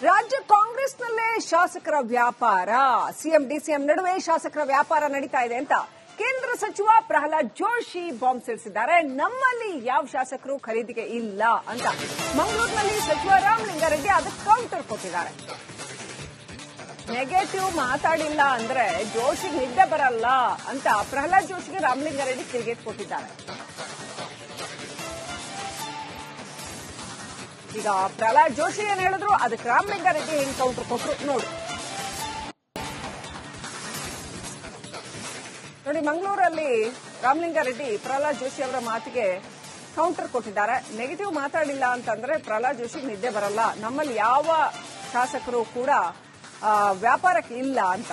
ರಾಜ್ಯ ಕಾಂಗ್ರೆಸ್ನಲ್ಲೇ ಶಾಸಕರ ವ್ಯಾಪಾರ, ಸಿಎಂ ಡಿಸಿಎಂ ನಡುವೆ ಶಾಸಕರ ವ್ಯಾಪಾರ ನಡೀತಾ ಇದೆ ಅಂತ ಕೇಂದ್ರ ಸಚಿವ ಪ್ರಹ್ಲಾದ್ ಜೋಶಿ ಬಾಂಬ್ ಸಿಡಿಸಿದ್ದಾರೆ. ನಮ್ಮಲ್ಲಿ ಯಾವ ಶಾಸಕರು ಖರೀದಿಗೆ ಇಲ್ಲ ಅಂತ ಮಂಗಳೂರಿನಲ್ಲಿ ಸಚಿವ ರಾಮಲಿಂಗಾರೆಡ್ಡಿ ಅದಕ್ಕೆ ಕೌಂಟರ್ ಕೊಟ್ಟಿದ್ದಾರೆ. ನೆಗೆಟಿವ್ ಮಾತಾಡಿಲ್ಲ ಅಂದ್ರೆ ಜೋಶಿಗೆ ನಿದ್ದೆ ಬರಲ್ಲ ಅಂತ ಪ್ರಹ್ಲಾದ್ ಜೋಶಿಗೆ ರಾಮಲಿಂಗಾರೆಡ್ಡಿ ತಿರುಗೇಟ್ ಕೊಟ್ಟಿದ್ದಾರೆ. ಈಗ ಪ್ರಹ್ಲಾದ್ ಜೋಶಿ ಏನ್ ಹೇಳಿದ್ರು ಅದಕ್ಕೆ ರಾಮಲಿಂಗಾರೆಡ್ಡಿ ಹೆಂಗ್ ಕೌಂಟರ್ ಕೊಟ್ಟರು ನೋಡಿ. ಮಂಗಳೂರಲ್ಲಿ ರಾಮಲಿಂಗಾರೆಡ್ಡಿ ಪ್ರಹ್ಲಾದ್ ಜೋಶಿ ಅವರ ಮಾತಿಗೆ ಕೌಂಟರ್ ಕೊಟ್ಟಿದ್ದಾರೆ. ನೆಗೆಟಿವ್ ಮಾತಾಡಿಲ್ಲ ಅಂತಂದ್ರೆ ಪ್ರಹ್ಲಾದ್ ಜೋಶಿಗೆ ನಿದ್ದೆ ಬರಲ್ಲ, ನಮ್ಮಲ್ಲಿ ಯಾವ ಶಾಸಕರು ಕೂಡ ವ್ಯಾಪಾರಕ್ಕೆ ಇಲ್ಲ ಅಂತ.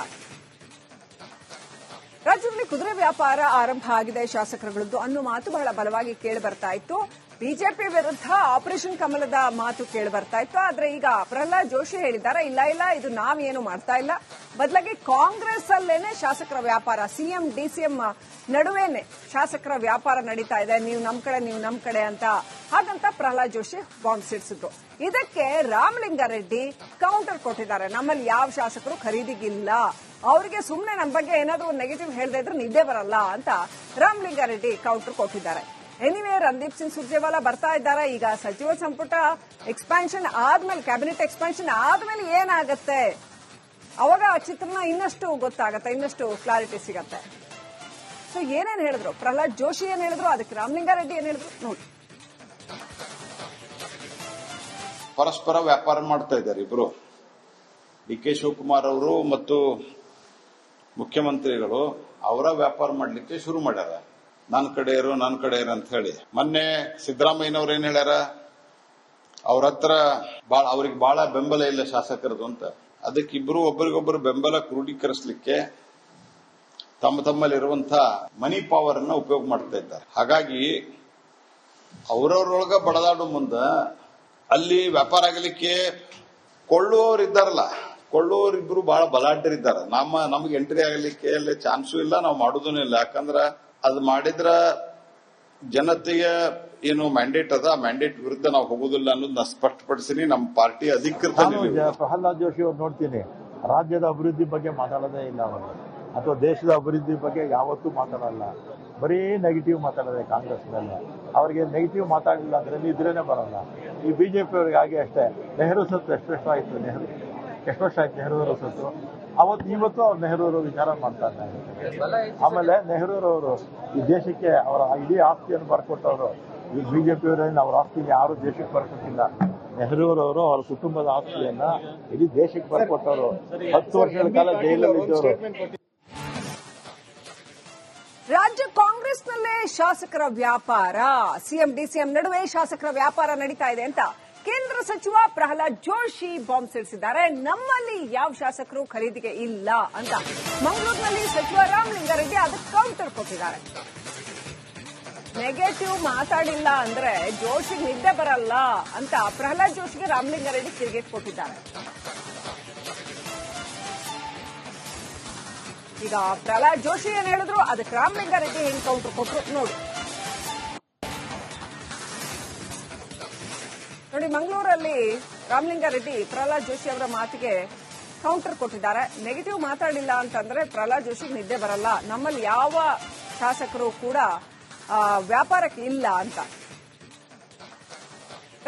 ರಾಜ್ಯದಲ್ಲಿ ಕುದುರೆ ವ್ಯಾಪಾರ ಆರಂಭ ಆಗಿದೆ ಶಾಸಕರುಗಳದ್ದು ಅನ್ನೋ ಮಾತು ಬಹಳ ಬಲವಾಗಿ ಕೇಳಿ ಬರ್ತಾ ಇತ್ತು. ಬಿಜೆಪಿ ವಿರುದ್ಧ ಆಪರೇಷನ್ ಕಮಲದ ಮಾತು ಕೇಳಿ ಬರ್ತಾ ಇತ್ತು. ಆದ್ರೆ ಈಗ ಪ್ರಹ್ಲಾದ್ ಜೋಶಿ ಹೇಳಿದ್ದಾರೆ, ಇಲ್ಲ ಇಲ್ಲ ಇದು ನಾವೇನು ಮಾಡ್ತಾ ಇಲ್ಲ, ಬದಲಾಗಿ ಕಾಂಗ್ರೆಸ್ ಅಲ್ಲೇನೆ ಶಾಸಕರ ವ್ಯಾಪಾರ, ಸಿಎಂ ಡಿಸಿಎಂ ನಡುವೆನೆ ಶಾಸಕರ ವ್ಯಾಪಾರ ನಡೀತಾ ಇದೆ, ನೀವು ನಮ್ ಕಡೆ ಅಂತ. ಹಾಗಂತ ಪ್ರಹ್ಲಾದ್ ಜೋಶಿ ಬಾಂಬ್ ಸಿಡಿಸಿದ್ರು. ಇದಕ್ಕೆ ರಾಮಲಿಂಗಾರೆಡ್ಡಿ ಕೌಂಟರ್ ಕೊಟ್ಟಿದ್ದಾರೆ. ನಮ್ಮಲ್ಲಿ ಯಾವ ಶಾಸಕರು ಖರೀದಿಗಿಲ್ಲ, ಅವರಿಗೆ ಸುಮ್ಮನೆ ನಮ್ಮ ಬಗ್ಗೆ ಏನಾದರೂ ನೆಗೆಟಿವ್ ಹೇಳದೇ ಇದ್ರೆ ನಿದ್ದೆ ಬರಲ್ಲ ಅಂತ ರಾಮಲಿಂಗಾರೆಡ್ಡಿ ಕೌಂಟರ್ ಕೊಟ್ಟಿದ್ದಾರೆ. ಎನಿವೇ, ರಣದೀಪ್ ಸಿಂಗ್ ಸುರ್ಜೇವಾಲಾ ಬರ್ತಾ ಇದ್ದಾರೆ. ಈಗ ಸಚಿವ ಸಂಪುಟ ಎಕ್ಸ್ಪಾನ್ಷನ್ ಆದ್ಮೇಲೆ, ಕ್ಯಾಬಿನೆಟ್ ಎಕ್ಸ್ಪಾನ್ಷನ್ ಆದ್ಮೇಲೆ ಏನಾಗತ್ತೆ ಅವಾಗ ಆ ಚಿತ್ರಣ ಇನ್ನಷ್ಟು ಗೊತ್ತಾಗತ್ತೆ, ಇನ್ನಷ್ಟು ಕ್ಲಾರಿಟಿ ಸಿಗತ್ತೆ. ಸೊ ಏನೇನ್ ಹೇಳಿದ್ರು ಪ್ರಹ್ಲಾದ್ ಜೋಶಿ, ಏನ್ ಹೇಳಿದ್ರು ಅದಕ್ಕೆ ರಾಮಲಿಂಗಾರೆಡ್ಡಿ ಏನ್ ಹೇಳಿದ್ರು ನೋಡಿ. ಪರಸ್ಪರ ವ್ಯಾಪಾರ ಮಾಡ್ತಾ ಇದ್ದಾರೆ ಇಬ್ರು. ಡಿ.ಕೆ. ಶಿವಕುಮಾರ್ ಅವರು ಮತ್ತು ಮುಖ್ಯಮಂತ್ರಿಗಳು ಅವರ ವ್ಯಾಪಾರ ಮಾಡ್ಲಿಕ್ಕೆ ಶುರು ಮಾಡ್ಯಾರ. ನನ್ನ ಕಡೆ ಇರು ಅಂತ ಹೇಳಿ. ಮೊನ್ನೆ ಸಿದ್ದರಾಮಯ್ಯನವ್ರು ಏನ್ ಹೇಳ್ಯಾರ, ಅವ್ರ ಹತ್ರ ಅವ್ರಿಗೆ ಬಹಳ ಬೆಂಬಲ ಇಲ್ಲ ಶಾಸಕರದು ಅಂತ. ಅದಕ್ಕೆ ಇಬ್ರು ಒಬ್ಬರಿಗೊಬ್ಬರು ಬೆಂಬಲ ಕ್ರೋಢೀಕರಿಸಲಿಕ್ಕೆ ತಮ್ಮಲ್ಲಿರುವಂತಹ ಮನಿ ಪವರ್ ಅನ್ನ ಉಪಯೋಗ ಮಾಡ್ತಾ ಇದ್ದಾರೆ. ಹಾಗಾಗಿ ಅವರವ್ರೊಳಗ ಬಡದಾಡು ಮುಂದ ಅಲ್ಲಿ ವ್ಯಾಪಾರ ಆಗಲಿಕ್ಕೆ ಕೊಳ್ಳುವವರು ಇದ್ದಾರಲ್ಲ, ಕೊಳ್ಳುವವರಿಬ್ರು ಬಹಳ ಬಲಾಢ್ಯರಿದ್ದಾರೆ. ನಮ್ಗೆ ಎಂಟ್ರಿ ಆಗಲಿಕ್ಕೆ ಅಲ್ಲಿ ಚಾನ್ಸು ಇಲ್ಲ, ನಾವು ಮಾಡೋದೂ ಇಲ್ಲ. ಯಾಕಂದ್ರೆ ಅದು ಮಾಡಿದ್ರ ಜನತೆಯ ಏನು ಮ್ಯಾಂಡೇಟ್ ಅದ, ಆ ಮ್ಯಾಂಡೇಟ್ ವಿರುದ್ಧ ನಾವು ಹೋಗುದಿಲ್ಲ ಅನ್ನೋದನ್ನ ಸ್ಪಷ್ಟಪಡಿಸಿನಿ. ನಮ್ಮ ಪಾರ್ಟಿ ಅಧಿಕೃತ. ಪ್ರಹ್ಲಾದ್ ಜೋಶಿ ಅವ್ರು ನೋಡ್ತೀನಿ, ರಾಜ್ಯದ ಅಭಿವೃದ್ಧಿ ಬಗ್ಗೆ ಮಾತಾಡೋದೇ ಇಲ್ಲ ಅವರು, ಅಥವಾ ದೇಶದ ಅಭಿವೃದ್ಧಿ ಬಗ್ಗೆ ಯಾವತ್ತೂ ಮಾತಾಡಲ್ಲ. ಬರೀ ನೆಗೆಟಿವ್ ಮಾತಾಡೋದೆ ಕಾಂಗ್ರೆಸ್ ಮೇಲೆ. ಅವರಿಗೆ ನೆಗೆಟಿವ್ ಮಾತಾಡಿಲ್ಲ ಅಂದ್ರೆ ನಿದ್ರೇನೆ ಬರಲ್ಲ. ಈ ಬಿಜೆಪಿ ಅವರಿಗೆ ಹಾಗೆ ಅಷ್ಟೇ. ನೆಹರು ಸತ್ತು ಎಷ್ಟು ವರ್ಷ ಆಯ್ತು ನೆಹರು ಸತ್ತು. ಇವತ್ತು ಅವ್ರು ನೆಹರು ವಿಚಾರ ಮಾಡ್ತಾ ಇದ್ದಾರೆ. ಆಮೇಲೆ ನೆಹರೂರವರು ಈ ದೇಶಕ್ಕೆ ಅವರ ಇಡೀ ಆಸ್ತಿಯನ್ನು ಬರ್ಕೊಟ್ಟವರು. ಈ ಬಿಜೆಪಿಯವರೇನು ಅವ್ರ ಆಸ್ತಿನ ಯಾರು ದೇಶಕ್ಕೆ ಬರ್ಕೊಟ್ಟಿಲ್ಲ. ನೆಹರೂರವರು ಅವರ ಕುಟುಂಬದ ಆಸ್ತಿಯನ್ನ ಇಡೀ ದೇಶಕ್ಕೆ ಬರ್ಕೊಟ್ಟವರು. 10 ವರ್ಷಗಳ ಕಾಲ ಜೈಲಲ್ಲಿ ಇದ್ದವರು. ರಾಜ್ಯ ಕಾಂಗ್ರೆಸ್ನಲ್ಲೇ ಶಾಸಕರ ವ್ಯಾಪಾರ, ಸಿಎಂ ಡಿಸಿಎಂ ನಡುವೆ ಶಾಸಕರ ವ್ಯಾಪಾರ ನಡೀತಾ ಇದೆ ಅಂತ ಕೇಂದ್ರ ಸಚಿವ ಪ್ರಹ್ಲಾದ್ ಜೋಶಿ ಬಾಂಬ್ ಸಿಡಿಸಿದ್ದಾರೆ. ನಮ್ಮಲ್ಲಿ ಯಾವ ಶಾಸಕರು ಖರೀದಿಗೆ ಇಲ್ಲ ಅಂತ ಮಂಗಳೂರಿನಲ್ಲಿ ಸಚಿವ ರಾಮಲಿಂಗಾರೆಡ್ಡಿ ಅದಕ್ಕೆ ಕೌಂಟರ್ ಕೊಟ್ಟಿದ್ದಾರೆ. ನೆಗೆಟಿವ್ ಮಾತಾಡಿಲ್ಲ ಅಂದ್ರೆ ಜೋಶಿಗೆ ನಿದ್ದೆ ಬರಲ್ಲ ಅಂತ ಪ್ರಹ್ಲಾದ್ ಜೋಶಿಗೆ ರಾಮಲಿಂಗಾರೆಡ್ಡಿ ತಿರುಗೇಟ್ ಕೊಟ್ಟಿದ್ದಾರೆ. ಈಗ ಪ್ರಹ್ಲಾದ್ ಜೋಶಿ ಏನ್ ಹೇಳಿದ್ರು ಅದಕ್ಕೆ ರಾಮಲಿಂಗಾರೆಡ್ಡಿ ಹೆಂಗ್ ಕೌಂಟರ್ ಕೊಟ್ಟರು ನೋಡಿ. ಮಂಗಳೂರಲ್ಲಿ ರಾಮಲಿಂಗಾರೆಡ್ಡಿ ಪ್ರಹ್ಲಾದ್ ಜೋಶಿ ಅವರ ಮಾತಿಗೆ ಕೌಂಟರ್ ಕೊಟ್ಟಿದ್ದಾರೆ. ನೆಗೆಟಿವ್ ಮಾತಾಡಿಲ್ಲ ಅಂತಂದ್ರೆ ಪ್ರಹ್ಲಾದ್ ಜೋಶಿಗೆ ನಿದ್ದೆ ಬರಲ್ಲ, ನಮ್ಮಲ್ಲಿ ಯಾವ ಶಾಸಕರು ಕೂಡ ವ್ಯಾಪಾರಕ್ಕೆ ಇಲ್ಲ ಅಂತ.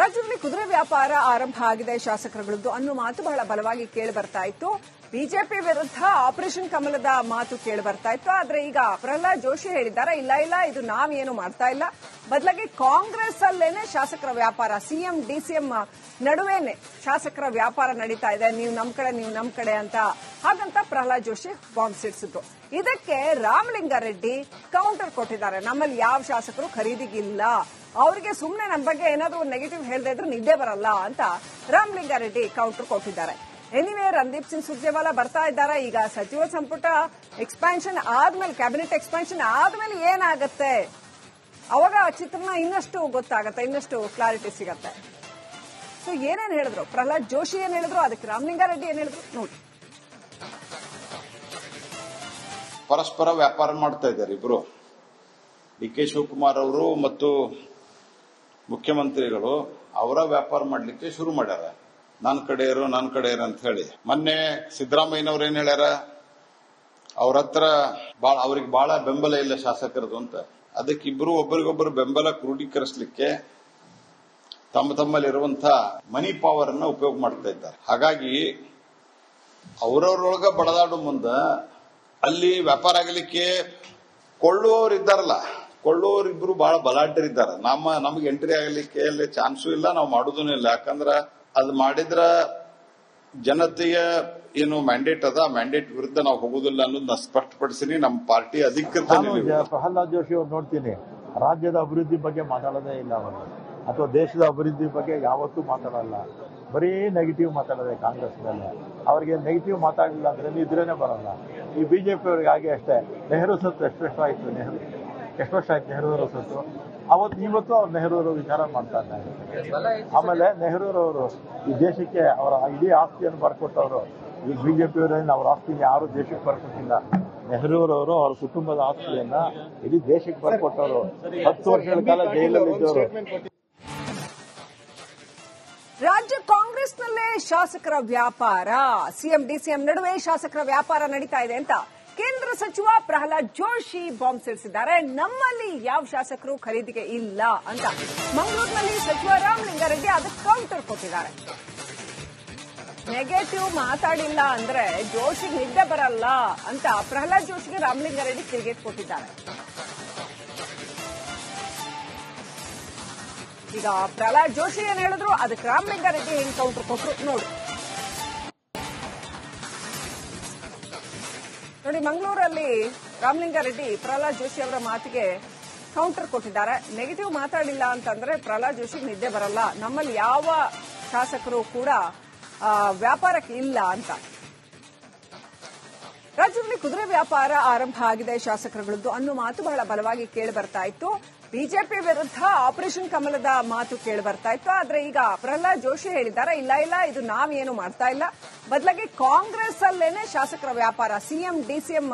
ರಾಜ್ಯದಲ್ಲಿ ಕುದುರೆ ವ್ಯಾಪಾರ ಆರಂಭ ಆಗಿದೆ ಶಾಸಕರುಗಳದ್ದು ಅನ್ನೋ ಮಾತು ಬಹಳ ಬಲವಾಗಿ ಕೇಳಿ ಬರ್ತಾ ಇತ್ತು. ಬಿಜೆಪಿ ವಿರುದ್ಧ ಆಪರೇಷನ್ ಕಮಲದ ಮಾತು ಕೇಳಿ ಬರ್ತಾ ಇತ್ತು. ಆದ್ರೆ ಈಗ ಪ್ರಹ್ಲಾದ್ ಜೋಶಿ ಹೇಳಿದ್ದಾರೆ, ಇಲ್ಲ ಇಲ್ಲ ಇದು ನಾವೇನು ಮಾಡ್ತಾ ಇಲ್ಲ, ಬದಲಾಗಿ ಕಾಂಗ್ರೆಸ್ ಅಲ್ಲೇನೆ ಶಾಸಕರ ವ್ಯಾಪಾರ, ಸಿಎಂ ಡಿಸಿಎಂ ನಡುವೆನೆ ಶಾಸಕರ ವ್ಯಾಪಾರ ನಡೀತಾ ಇದೆ, ನೀವು ನಮ್ ಕಡೆ ಅಂತ. ಹಾಗಂತ ಪ್ರಹ್ಲಾದ್ ಜೋಶಿ ಬಾಂಬ್ ಸಿಡಿಸಿದ್ರು. ಇದಕ್ಕೆ ರಾಮಲಿಂಗಾರೆಡ್ಡಿ ಕೌಂಟರ್ ಕೊಟ್ಟಿದ್ದಾರೆ. ನಮ್ಮಲ್ಲಿ ಯಾವ ಶಾಸಕರು ಖರೀದಿಗಿಲ್ಲ, ಅವರಿಗೆ ಸುಮ್ಮನೆ ನಮ್ಮ ಬಗ್ಗೆ ಏನಾದರೂ ನೆಗೆಟಿವ್ ಹೇಳದೇ ಇದ್ರೆ ನಿದ್ದೆ ಬರಲ್ಲ ಅಂತ ರಾಮಲಿಂಗಾರೆಡ್ಡಿ ಕೌಂಟರ್ ಕೊಟ್ಟಿದ್ದಾರೆ. ಎನಿವೇ, ರಣದೀಪ್ ಸಿಂಗ್ ಸುರ್ಜೇವಾಲಾ ಬರ್ತಾ ಇದ್ದಾರೆ. ಈಗ ಸಚಿವ ಸಂಪುಟ ಎಕ್ಸ್ಪಾನ್ಷನ್ ಆದ್ಮೇಲೆ, ಕ್ಯಾಬಿನೆಟ್ ಎಕ್ಸ್ಪಾನ್ಷನ್ ಆದ್ಮೇಲೆ ಏನಾಗತ್ತೆ ಅವಾಗ ಆ ಚಿತ್ರಣ ಇನ್ನಷ್ಟು ಗೊತ್ತಾಗತ್ತೆ, ಇನ್ನಷ್ಟು ಕ್ಲಾರಿಟಿ ಸಿಗತ್ತೆ. ಸೊ ಏನೇನ್ ಹೇಳಿದ್ರು ಪ್ರಹ್ಲಾದ್ ಜೋಶಿ, ಏನ್ ಹೇಳಿದ್ರು ಅದಕ್ಕೆ ರಾಮಲಿಂಗಾರೆಡ್ಡಿ ಏನ್ ಹೇಳಿದ್ರು ನೋಡಿ. ಪರಸ್ಪರ ವ್ಯಾಪಾರ ಮಾಡ್ತಾ ಇದ್ದಾರೆ ಇಬ್ರು. ಡಿ.ಕೆ. ಶಿವಕುಮಾರ್ ಅವರು ಮತ್ತು ಮುಖ್ಯಮಂತ್ರಿಗಳು ಅವರ ವ್ಯಾಪಾರ ಮಾಡ್ಲಿಕ್ಕೆ ಶುರು ಮಾಡ್ಯಾರ. ನನ್ನ ಕಡೆ ಇರು ಅಂತ ಹೇಳಿ. ಮೊನ್ನೆ ಸಿದ್ದರಾಮಯ್ಯನವ್ರು ಏನ್ ಹೇಳ್ಯಾರ, ಅವ್ರ ಹತ್ರ ಅವ್ರಿಗೆ ಬಹಳ ಬೆಂಬಲ ಇಲ್ಲ ಶಾಸಕರದು ಅಂತ. ಅದಕ್ಕೆ ಇಬ್ರು ಒಬ್ಬರಿಗೊಬ್ಬರು ಬೆಂಬಲ ಕ್ರೋಢೀಕರಿಸಲಿಕ್ಕೆ ತಮ್ಮಲ್ಲಿರುವಂತಹ ಮನಿ ಪವರ್ ಅನ್ನ ಉಪಯೋಗ ಮಾಡ್ತಾ ಇದ್ದಾರೆ. ಹಾಗಾಗಿ ಅವರವ್ರೊಳಗ ಬಡದಾಡು ಮುಂದ ಅಲ್ಲಿ ವ್ಯಾಪಾರ ಆಗಲಿಕ್ಕೆ ಕೊಳ್ಳುವವರು ಇದ್ದಾರಲ್ಲ, ಕೊಳ್ಳುವವರಿಬ್ರು ಬಹಳ ಬಲಾಢ್ಯರಿದ್ದಾರೆ. ನಮ್ಗೆ ಎಂಟ್ರಿ ಆಗಲಿಕ್ಕೆ ಅಲ್ಲಿ ಚಾನ್ಸು ಇಲ್ಲ, ನಾವು ಮಾಡುದೂ ಇಲ್ಲ. ಯಾಕಂದ್ರ ಅದು ಮಾಡಿದ್ರ ಜನತೆಯ ಏನು ಮ್ಯಾಂಡೇಟ್ ಅದ, ಮ್ಯಾಂಡೇಟ್ ವಿರುದ್ಧ ನಾವು ಹೋಗುದಿಲ್ಲ ಅನ್ನೋದನ್ನ ಸ್ಪಷ್ಟಪಡಿಸಿನಿ. ನಮ್ಮ ಪಾರ್ಟಿ ಅಧಿಕೃತ ಪ್ರಹ್ಲಾದ್ ಜೋಶಿ ಅವ್ರು ನೋಡ್ತೀನಿ, ರಾಜ್ಯದ ಅಭಿವೃದ್ಧಿ ಬಗ್ಗೆ ಮಾತಾಡೋದೇ ಇಲ್ಲ ಅವರು, ಅಥವಾ ದೇಶದ ಅಭಿವೃದ್ಧಿ ಬಗ್ಗೆ ಯಾವತ್ತೂ ಮಾತಾಡಲ್ಲ. ಬರೀ ನೆಗೆಟಿವ್ ಮಾತಾಡೋದೆ ಕಾಂಗ್ರೆಸ್ ಮೇಲೆ. ಅವರಿಗೆ ನೆಗೆಟಿವ್ ಮಾತಾಡಲಿಲ್ಲ ಅಂದ್ರೆ ನಿದ್ರೇನೆ ಬರಲ್ಲ. ಈ ಬಿಜೆಪಿ ಅವ್ರಿಗೆ ಹಾಗೆ ಅಷ್ಟೇ. ನೆಹರು ಸತ್ತು ಎಷ್ಟು ವರ್ಷ ಆಯ್ತು ನೆಹರು ಸತ್ತು. ಇವತ್ತು ಅವ್ರು ನೆಹರು ವಿಚಾರ ಮಾಡ್ತಾ ಇದ್ದಾರೆ. ಆಮೇಲೆ ನೆಹರೂರವರು ಈ ದೇಶಕ್ಕೆ ಅವರ ಇಡೀ ಆಸ್ತಿಯನ್ನು ಬರ್ಕೊಟ್ಟವರು. ಈ ಬಿಜೆಪಿಯವರೇನು ಅವ್ರ ಆಸ್ತಿನ ಯಾರು ದೇಶಕ್ಕೆ ಬರ್ಕೊಟ್ಟಿಲ್ಲ. ನೆಹರೂರವರು ಅವರ ಕುಟುಂಬದ ಆಸ್ತಿಯನ್ನ ಇಡೀ ದೇಶಕ್ಕೆ ಬರ್ಕೊಟ್ಟವರು. 10 ವರ್ಷಗಳ ಕಾಲ ಜೈಲಲ್ಲಿ ಇದ್ದವರು. ರಾಜ್ಯ ಕಾಂಗ್ರೆಸ್ನಲ್ಲೇ ಶಾಸಕರ ವ್ಯಾಪಾರ, ಸಿಎಂ ಡಿಸಿಎಂ ನಡುವೆ ಶಾಸಕರ ವ್ಯಾಪಾರ ನಡೀತಾ ಇದೆ ಅಂತ ಕೇಂದ್ರ ಸಚಿವ ಪ್ರಹ್ಲಾದ್ ಜೋಶಿ ಬಾಂಬ್ ಸಿಡಿಸಿದ್ದಾರೆ. ನಮ್ಮಲ್ಲಿ ಯಾವ ಶಾಸಕರು ಖರೀದಿಗೆ ಇಲ್ಲ ಅಂತ ಮಂಗಳೂರಿನಲ್ಲಿ ಸಚಿವ ರಾಮಲಿಂಗಾರೆಡ್ಡಿ ಅದಕ್ಕೆ ಕೌಂಟರ್ ಕೊಟ್ಟಿದ್ದಾರೆ. ನೆಗೆಟಿವ್ ಮಾತಾಡಿಲ್ಲ ಅಂದ್ರೆ ಜೋಶಿಗೆ ನಿದ್ದೆ ಬರಲ್ಲ ಅಂತ ಪ್ರಹ್ಲಾದ್ ಜೋಶಿಗೆ ರಾಮಲಿಂಗಾರೆಡ್ಡಿ ತಿರುಗೇಟ್ ಕೊಟ್ಟಿದ್ದಾರೆ. ಈಗ ಪ್ರಹ್ಲಾದ್ ಜೋಶಿ ಏನ್ ಹೇಳಿದ್ರು, ಅದಕ್ಕೆ ರಾಮಲಿಂಗಾರೆಡ್ಡಿ ಹೆಂಗ್ ಕೌಂಟರ್ ಕೊಟ್ಟರು ನೋಡಿ. ಮಂಗಳೂರಲ್ಲಿ ರಾಮಲಿಂಗಾರೆಡ್ಡಿ ಪ್ರಹ್ಲಾದ್ ಜೋಶಿ ಅವರ ಮಾತಿಗೆ ಕೌಂಟರ್ ಕೊಟ್ಟಿದ್ದಾರೆ. ನೆಗೆಟಿವ್ ಮಾತಾಡಿಲ್ಲ ಅಂತಂದ್ರೆ ಪ್ರಹ್ಲಾದ್ ಜೋಶಿಗೆ ನಿದ್ದೆ ಬರಲ್ಲ, ನಮ್ಮಲ್ಲಿ ಯಾವ ಶಾಸಕರು ಕೂಡ ವ್ಯಾಪಾರಕ್ಕೆ ಇಲ್ಲ ಅಂತ. ರಾಜ್ಯದಲ್ಲಿ ಕುದುರೆ ವ್ಯಾಪಾರ ಆರಂಭ ಆಗಿದೆ ಶಾಸಕರುಗಳದ್ದು ಅನ್ನೋ ಮಾತು ಬಹಳ ಬಲವಾಗಿ ಕೇಳಿ ಬರ್ತಾ ಇತ್ತು. ಬಿಜೆಪಿ ವಿರುದ್ಧ ಆಪರೇಷನ್ ಕಮಲದ ಮಾತು ಕೇಳಿ ಬರ್ತಾ ಇತ್ತು. ಆದ್ರೆ ಈಗ ಪ್ರಹ್ಲಾದ್ ಜೋಶಿ ಹೇಳಿದ್ದಾರೆ, ಇಲ್ಲ ಇದು ನಾವೇನು ಮಾಡ್ತಾ ಇಲ್ಲ, ಬದಲಾಗಿ ಕಾಂಗ್ರೆಸ್ ಅಲ್ಲೇನೆ ಶಾಸಕರ ವ್ಯಾಪಾರ, ಸಿಎಂ ಡಿಸಿಎಂ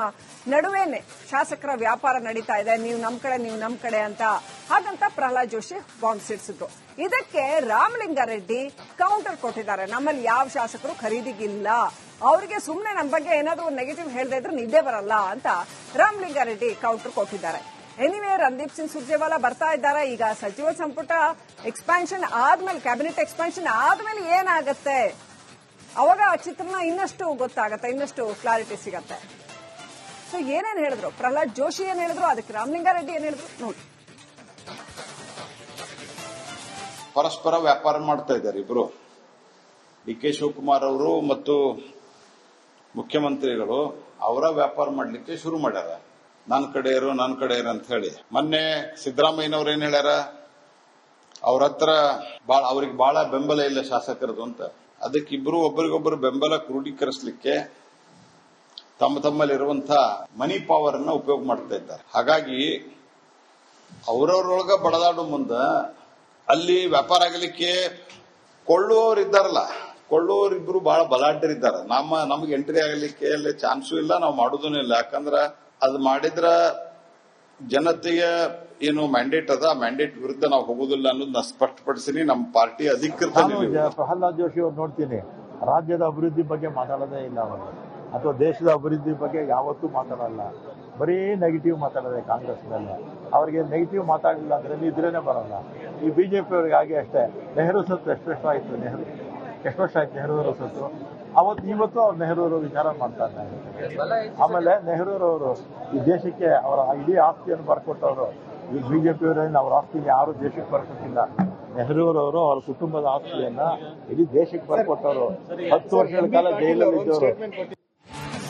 ನಡುವೆನೆ ಶಾಸಕರ ವ್ಯಾಪಾರ ನಡೀತಾ ಇದೆ, ನೀವು ನಮ್ ಕಡೆ ಅಂತ. ಹಾಗಂತ ಪ್ರಹ್ಲಾದ್ ಜೋಶಿ ಬಾಂಬ್ ಸಿಡಿಸಿದ್ರು. ಇದಕ್ಕೆ ರಾಮಲಿಂಗಾರೆಡ್ಡಿ ಕೌಂಟರ್ ಕೊಟ್ಟಿದ್ದಾರೆ. ನಮ್ಮಲ್ಲಿ ಯಾವ ಶಾಸಕರು ಖರೀದಿಗಿಲ್ಲ, ಅವರಿಗೆ ಸುಮ್ಮನೆ ನಮ್ಮ ಬಗ್ಗೆ ಏನಾದರೂ ನೆಗೆಟಿವ್ ಹೇಳದೇ ಇದ್ರೆ ನಿದ್ದೆ ಬರಲ್ಲ ಅಂತ ರಾಮಲಿಂಗಾರೆಡ್ಡಿ ಕೌಂಟರ್ ಕೊಟ್ಟಿದ್ದಾರೆ. ಎನಿವೇ, ರಣದೀಪ್ ಸಿಂಗ್ ಸುರ್ಜೇವಾಲಾ ಬರ್ತಾ ಇದ್ದಾರೆ. ಈಗ ಸಚಿವ ಸಂಪುಟ ಎಕ್ಸ್ಪಾನ್ಷನ್ ಆದ್ಮೇಲೆ, ಕ್ಯಾಬಿನೆಟ್ ಎಕ್ಸ್ಪಾನ್ಷನ್ ಆದ್ಮೇಲೆ ಏನಾಗತ್ತೆ, ಅವಾಗ ಆ ಚಿತ್ರಣ ಇನ್ನಷ್ಟು ಗೊತ್ತಾಗತ್ತೆ, ಇನ್ನಷ್ಟು ಕ್ಲಾರಿಟಿ ಸಿಗತ್ತೆ. ಸೊ ಏನೇನ್ ಹೇಳಿದ್ರು ಪ್ರಹ್ಲಾದ್ ಜೋಶಿ, ಏನ್ ಹೇಳಿದ್ರು, ಅದಕ್ಕೆ ರಾಮಲಿಂಗಾರೆಡ್ಡಿ ಏನ್ ಹೇಳಿದ್ರು ನೋಡಿ. ಪರಸ್ಪರ ವ್ಯಾಪಾರ ಮಾಡ್ತಾ ಇದ್ದಾರೆ ಇಬ್ರು. ಡಿ.ಕೆ. ಶಿವಕುಮಾರ್ ಅವರು ಮತ್ತು ಮುಖ್ಯಮಂತ್ರಿಗಳು ಅವರ ವ್ಯಾಪಾರ ಮಾಡ್ಲಿಕ್ಕೆ ಶುರು ಮಾಡ್ಯಾರ. ನನ್ನ ಕಡೆ ಇರು ಅಂತ ಹೇಳಿ. ಮೊನ್ನೆ ಸಿದ್ದರಾಮಯ್ಯನವ್ರು ಏನ್ ಹೇಳ್ಯಾರ, ಅವ್ರ ಹತ್ರ ಅವ್ರಿಗೆ ಬಹಳ ಬೆಂಬಲ ಇಲ್ಲ ಶಾಸಕರದು ಅಂತ. ಅದಕ್ಕೆ ಇಬ್ರು ಒಬ್ಬರಿಗೊಬ್ಬರು ಬೆಂಬಲ ಕ್ರೋಢೀಕರಿಸಲಿಕ್ಕೆ ತಮ್ಮಲ್ಲಿರುವಂತಹ ಮನಿ ಪವರ್ ಅನ್ನ ಉಪಯೋಗ ಮಾಡ್ತಾ ಇದ್ದಾರೆ. ಹಾಗಾಗಿ ಅವರವ್ರೊಳಗ ಬಡದಾಡು ಮುಂದ ಅಲ್ಲಿ ವ್ಯಾಪಾರ ಆಗಲಿಕ್ಕೆ ಕೊಳ್ಳುವವರು ಇದ್ದಾರಲ್ಲ, ಕೊಳ್ಳುವವರಿಬ್ರು ಬಹಳ ಬಲಾಢ್ಯರಿದ್ದಾರೆ. ನಮ್ಗೆ ಎಂಟ್ರಿ ಆಗಲಿಕ್ಕೆ ಅಲ್ಲಿ ಚಾನ್ಸು ಇಲ್ಲ, ನಾವು ಮಾಡುದೂ ಇಲ್ಲ. ಯಾಕಂದ್ರ ಅದು ಮಾಡಿದ್ರ ಜನತೆಯ ಏನು ಮ್ಯಾಂಡೇಟ್ ಅದ, ಮ್ಯಾಂಡೇಟ್ ವಿರುದ್ಧ ನಾವು ಹೋಗುದಿಲ್ಲ ಅನ್ನೋದನ್ನ ಸ್ಪಷ್ಟಪಡಿಸಿನಿ. ನಮ್ಮ ಪಾರ್ಟಿ ಅಧಿಕೃತ. ಪ್ರಹ್ಲಾದ್ ಜೋಶಿ ಅವ್ರು ನೋಡ್ತೀನಿ, ರಾಜ್ಯದ ಅಭಿವೃದ್ಧಿ ಬಗ್ಗೆ ಮಾತಾಡೋದೇ ಇಲ್ಲ ಅವರು, ಅಥವಾ ದೇಶದ ಅಭಿವೃದ್ಧಿ ಬಗ್ಗೆ ಯಾವತ್ತೂ ಮಾತಾಡಲ್ಲ. ಬರೀ ನೆಗೆಟಿವ್ ಮಾತಾಡೋದೆ ಕಾಂಗ್ರೆಸ್ ಮೇಲೆ. ಅವರಿಗೆ ನೆಗೆಟಿವ್ ಮಾತಾಡಲಿಲ್ಲ ಅಂದ್ರೆ ನಿದ್ರೇನೆ ಬರಲ್ಲ. ಈ ಬಿಜೆಪಿ ಅವ್ರಿಗೆ ಹಾಗೆ ಅಷ್ಟೇ. ನೆಹರು ಸತ್ತು ಎಷ್ಟು ವರ್ಷ ಆಯ್ತು ನೆಹರು ಸತ್ತು. ಇವತ್ತು ಅವ್ರು ನೆಹರು ವಿಚಾರ ಮಾಡ್ತಾ ಇದ್ದಾರೆ. ಆಮೇಲೆ ನೆಹರೂರವರು ಈ ದೇಶಕ್ಕೆ ಅವರ ಇಡೀ ಆಸ್ತಿಯನ್ನು ಬರ್ಕೊಟ್ಟವರು. ಈ ಬಿಜೆಪಿಯವರೇನು ಅವ್ರ ಆಸ್ತಿನ ಯಾರು ದೇಶಕ್ಕೆ ಬರ್ಕೊಟ್ಟಿಲ್ಲ. ನೆಹರೂರವರು ಅವರ ಕುಟುಂಬದ ಆಸ್ತಿಯನ್ನ ಇಡೀ ದೇಶಕ್ಕೆ ಬರ್ಕೊಟ್ಟವರು. 10 ವರ್ಷಗಳ ಕಾಲ ಜೈಲಲ್ಲಿ ಇದ್ದವರು.